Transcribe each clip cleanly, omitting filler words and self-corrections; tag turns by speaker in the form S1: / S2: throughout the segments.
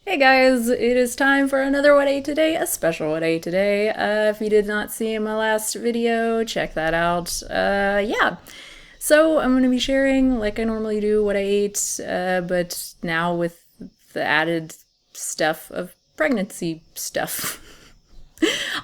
S1: Hey guys, it is time for another What I Ate Today, a special What I Ate Today. If you did not see my last video, check that out. Yeah. So I'm going to be sharing, like I normally do, what I ate, but now with the added stuff of pregnancy stuff.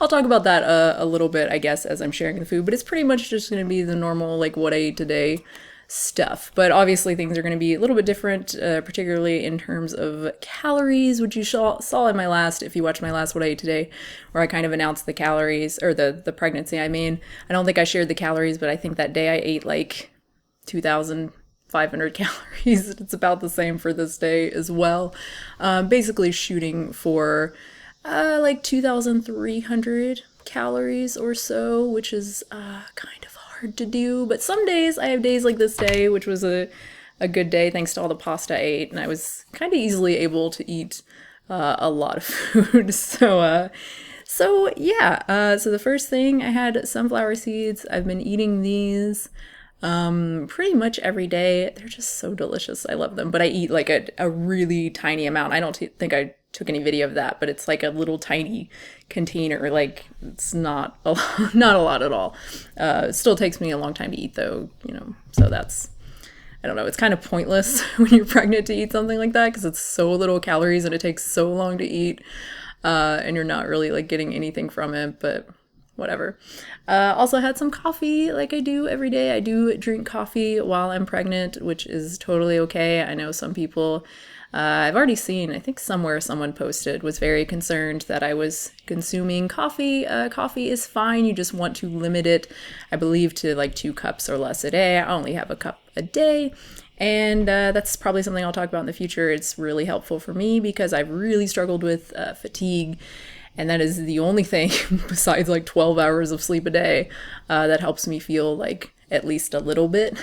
S1: I'll talk about that a little bit, I guess, as I'm sharing the food, but it's pretty much just going to be the normal, like, what I ate today stuff. But obviously, things are going to be a little bit different, particularly in terms of calories, which you saw in my last, if you watched my last What I Ate Today, where I kind of announced the calories, or the pregnancy, I mean. I don't think I shared the calories, but I think that day I ate like 2,500 calories. It's about the same for this day as well. Basically, shooting for like 2,300 calories or so, which is kind of hard to do. But some days, I have days like this day, which was a good day thanks to all the pasta I ate, and I was kind of easily able to eat a lot of food. So yeah, so the first thing I had sunflower seeds. I've been eating these pretty much every day. They're just so delicious. I love them. But I eat like a really tiny amount. I don't think I took any video of that, but it's like a little tiny container. Like it's not a lot, not a lot at all. It still takes me a long time to eat though, so that's, I don't know, it's kind of pointless when you're pregnant to eat something like that because it's so little calories and it takes so long to eat, and you're not really like getting anything from it, but whatever. Also had some coffee like I do every day. I do drink coffee while I'm pregnant, which is totally okay. I know some people, I've already seen, I think somewhere someone posted, was very concerned that I was consuming coffee. Coffee is fine. You just want to limit it, I believe, to like 2 cups or less a day. I only have a cup a day. And that's probably something I'll talk about in the future. It's really helpful for me because I've really struggled with fatigue. And that is the only thing, besides like 12 hours of sleep a day, that helps me feel like at least a little bit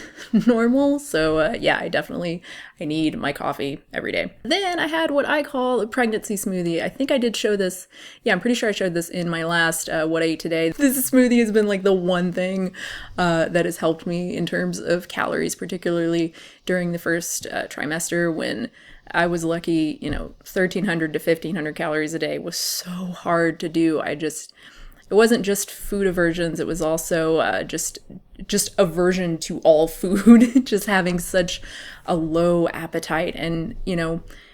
S1: normal. So yeah, I need my coffee every day. Then I had what I call a pregnancy smoothie. I think I did show this. Yeah, I'm pretty sure I showed this in my last What I Ate Today. This smoothie has been like the one thing that has helped me in terms of calories, particularly during the first trimester when I was lucky, 1,300 to 1,500 calories a day was so hard to do. It wasn't just food aversions, it was also just aversion to all food, just having such a low appetite. And,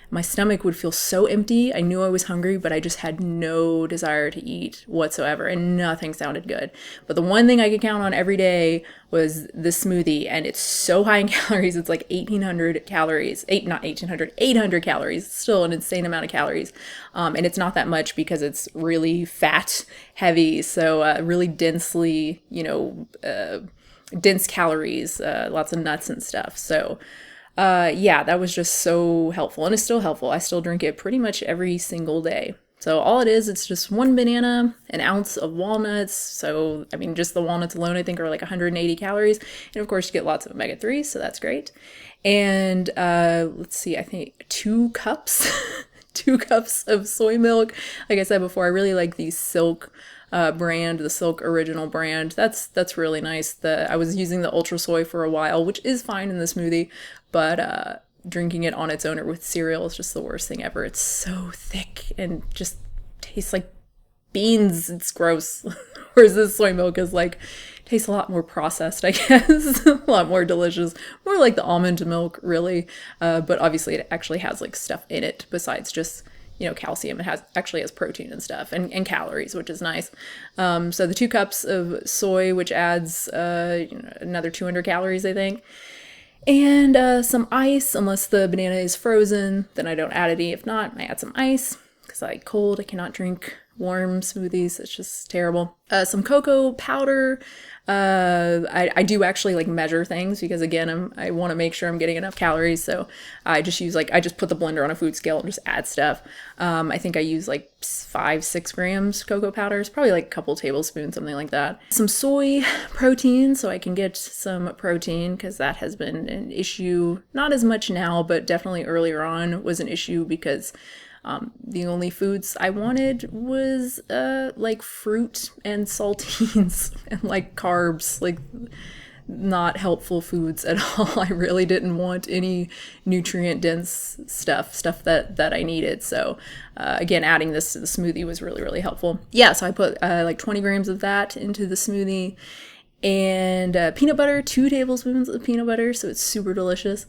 S1: my stomach would feel so empty. I knew I was hungry, but I just had no desire to eat whatsoever, and nothing sounded good. But the one thing I could count on every day was this smoothie, and it's so high in calories. It's like 1,800 calories. Not 1,800, 800 calories. Still an insane amount of calories. And it's not that much because it's really fat heavy, so really densely, dense calories, lots of nuts and stuff. So yeah, that was just so helpful, and it's still helpful. I still drink it pretty much every single day. So all it is, it's just one banana, an ounce of walnuts. So, I mean, just the walnuts alone, I think, are like 180 calories. And of course, you get lots of omega-3s, so that's great. And let's see, I think 2 cups, 2 cups of soy milk. Like I said before, I really like the Silk brand, the Silk original brand. That's really nice. I was using the Ultra Soy for a while, which is fine in the smoothie, but drinking it on its own or with cereal is just the worst thing ever. It's so thick and just tastes like beans. It's gross. Whereas this soy milk is like, tastes a lot more processed, I guess. A lot more delicious. More like the almond milk, really. But obviously it actually has like stuff in it besides just calcium. It actually has protein and stuff and calories, which is nice. So the 2 cups of soy, which adds another 200 calories, I think. And some ice, unless the banana is frozen, then I don't add any. If not, I add some ice because I cold. I cannot drink warm smoothies. It's just terrible. Some cocoa powder. I do actually like measure things because again, I want to make sure I'm getting enough calories. So I just put the blender on a food scale and just add stuff. I think I use like 5-6 grams cocoa powder. It's probably like a couple tablespoons, something like that. Some soy protein so I can get some protein because that has been an issue. Not as much now, but definitely earlier on was an issue because the only foods I wanted was like fruit and saltines and like carbs. Like not helpful foods at all. I really didn't want any nutrient dense stuff that I needed. So again, adding this to the smoothie was really, really helpful. Yeah, so I put like 20 grams of that into the smoothie, and peanut butter, 2 tablespoons of peanut butter, so it's super delicious.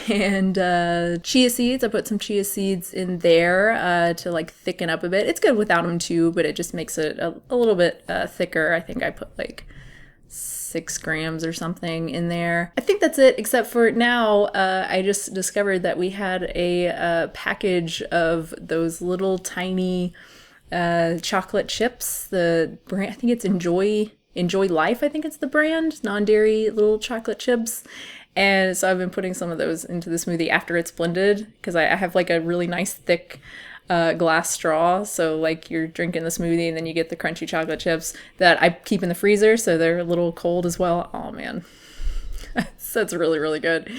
S1: And chia seeds, I put some chia seeds in there to like thicken up a bit. It's good without them too, but it just makes it a little bit thicker. I think I put like 6 grams or something in there. I think that's it, except for now I just discovered that we had a package of those little tiny chocolate chips. The brand, I think it's Enjoy Life, I think it's the brand, non-dairy little chocolate chips. And so I've been putting some of those into the smoothie after it's blended, because I have like a really nice thick glass straw. So like you're drinking the smoothie and then you get the crunchy chocolate chips that I keep in the freezer, so they're a little cold as well. Oh man. That's really, really good.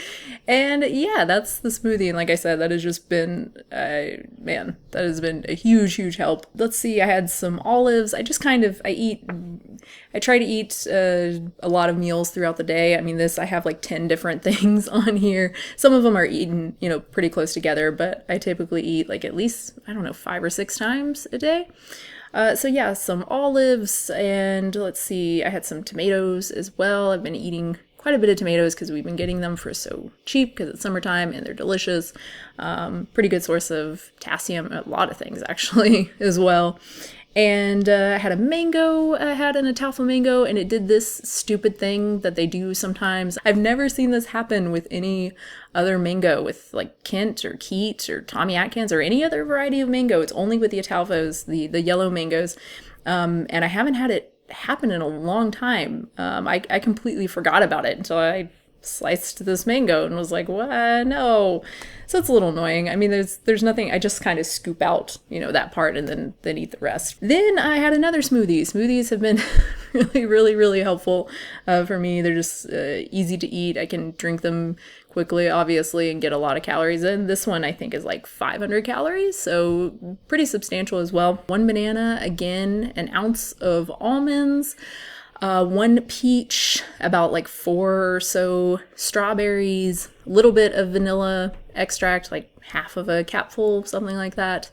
S1: And yeah, that's the smoothie. And like I said, that has just been, man, that has been a huge, huge help. Let's see, I had some olives. I try to eat a lot of meals throughout the day. I mean, I have like 10 different things on here. Some of them are eaten, pretty close together, but I typically eat like at least, 5 or 6 times a day. So yeah, some olives, and let's see, I had some tomatoes as well. I've been eating quite a bit of tomatoes because we've been getting them for so cheap because it's summertime and they're delicious. Pretty good source of potassium, a lot of things actually as well. And I had a mango, I had an Atalfa mango, and it did this stupid thing that they do sometimes. I've never seen this happen with any other mango, with like Kent or Keat or Tommy Atkins or any other variety of mango. It's only with the Atalfas, the yellow mangoes. And I haven't had it happen in a long time. I completely forgot about it until I sliced this mango and was like, what? No. So it's a little annoying. I mean, there's nothing. I just kind of scoop out, that part and then eat the rest. Then I had another smoothie. Smoothies have been really, really, really helpful for me. They're just easy to eat. I can drink them quickly, obviously, and get a lot of calories in. This one I think is like 500 calories, so pretty substantial as well. 1 banana, again, an ounce of almonds, 1 peach, about like 4 or so strawberries, a little bit of vanilla extract, like half of a capful, something like that.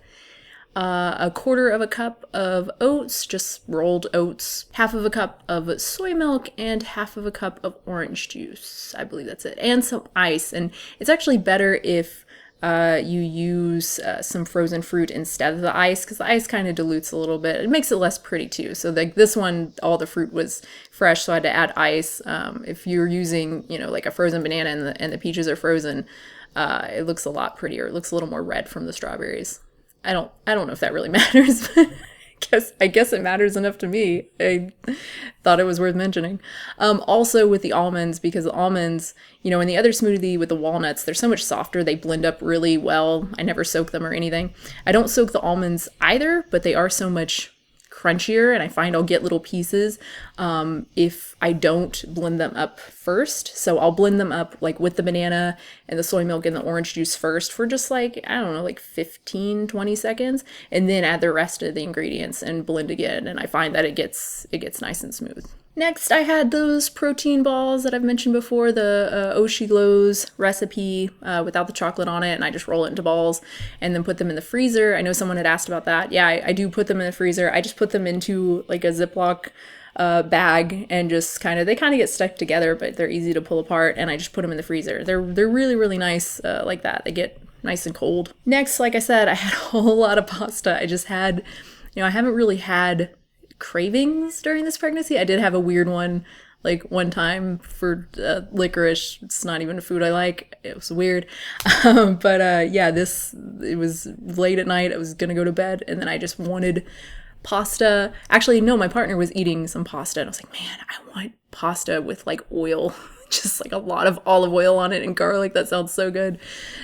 S1: 1/4 cup of oats, just rolled oats, 1/2 cup of soy milk, and 1/2 cup of orange juice. I believe that's it. And some ice. And it's actually better if you use some frozen fruit instead of the ice, because the ice kind of dilutes a little bit. It makes it less pretty too. So like this one, all the fruit was fresh, so I had to add ice. If you're using, like a frozen banana and the peaches are frozen, it looks a lot prettier. It looks a little more red from the strawberries. I don't know if that really matters, but I guess it matters enough to me. I thought it was worth mentioning. Also with the almonds, because the almonds, in the other smoothie with the walnuts, they're so much softer. They blend up really well. I never soak them or anything. I don't soak the almonds either, but they are so much crunchier, and I find I'll get little pieces if I don't blend them up first. So I'll blend them up like with the banana and the soy milk and the orange juice first for just like, I don't know, like 15, 20 seconds, and then add the rest of the ingredients and blend again. And I find that it gets nice and smooth. Next, I had those protein balls that I've mentioned before, the Oshi Glow's recipe without the chocolate on it, and I just roll it into balls and then put them in the freezer. I know someone had asked about that. Yeah, I do put them in the freezer. I just put them into like a Ziploc bag and just they kind of get stuck together, but they're easy to pull apart, and I just put them in the freezer. They're really, really nice like that. They get nice and cold. Next, like I said, I had a whole lot of pasta. I just had, I haven't really had cravings during this pregnancy. I did have a weird one like one time for licorice. It's not even a food I like. It was weird. But yeah, it was late at night. I was gonna go to bed, and then I just wanted pasta. Actually, no, my partner was eating some pasta, and I was like, man, I want pasta with like oil. Just like a lot of olive oil on it and garlic. That sounds so good.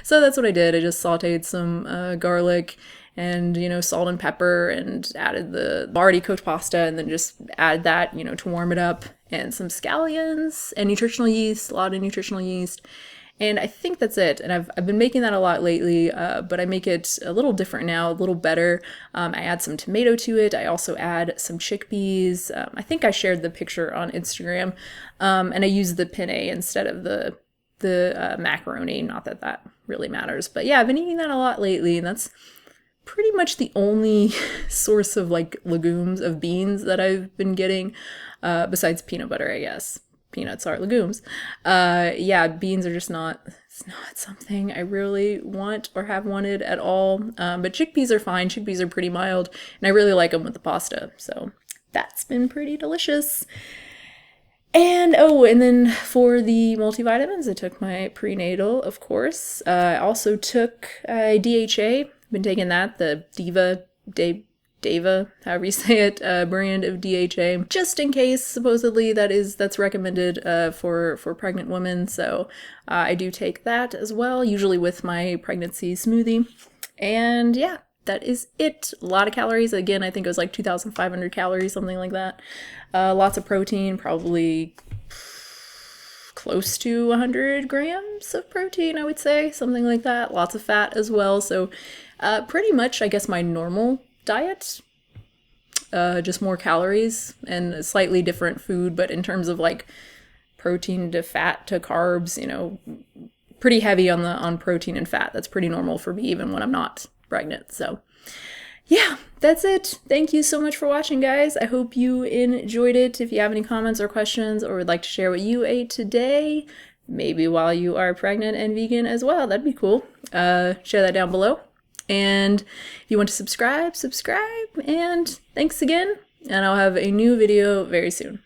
S1: So that's what I did. I just sauteed some garlic and, salt and pepper, and added the already cooked pasta, and then just add that, to warm it up, and some scallions and nutritional yeast, a lot of nutritional yeast. And I think that's it. And I've been making that a lot lately, but I make it a little different now, a little better. I add some tomato to it. I also add some chickpeas. I think I shared the picture on Instagram. And I use the penne instead of the macaroni. Not that that really matters. But yeah, I've been eating that a lot lately, and that's pretty much the only source of like legumes, of beans that I've been getting, besides peanut butter, I guess. Peanuts are legumes. Yeah, beans are just it's not something I really want or have wanted at all. But chickpeas are fine. Chickpeas are pretty mild, and I really like them with the pasta. So that's been pretty delicious. And oh, and then for the multivitamins, I took my prenatal, of course. I also took DHA. Been taking that, the Deva, however you say it, brand of DHA, just in case. Supposedly that's recommended for pregnant women. So I do take that as well, usually with my pregnancy smoothie. And yeah, that is it. A lot of calories. Again, I think it was like 2,500 calories, something like that. Lots of protein, probably close to 100 grams of protein, I would say, something like that. Lots of fat as well. So pretty much, I guess, my normal diet, just more calories and a slightly different food, but in terms of like protein to fat to carbs, pretty heavy on protein and fat. That's pretty normal for me, even when I'm not pregnant. So yeah, that's it. Thank you so much for watching, guys. I hope you enjoyed it. If you have any comments or questions, or would like to share what you ate today, maybe while you are pregnant and vegan as well, that'd be cool. Share that down below. And if you want to subscribe, and thanks again. And I'll have a new video very soon.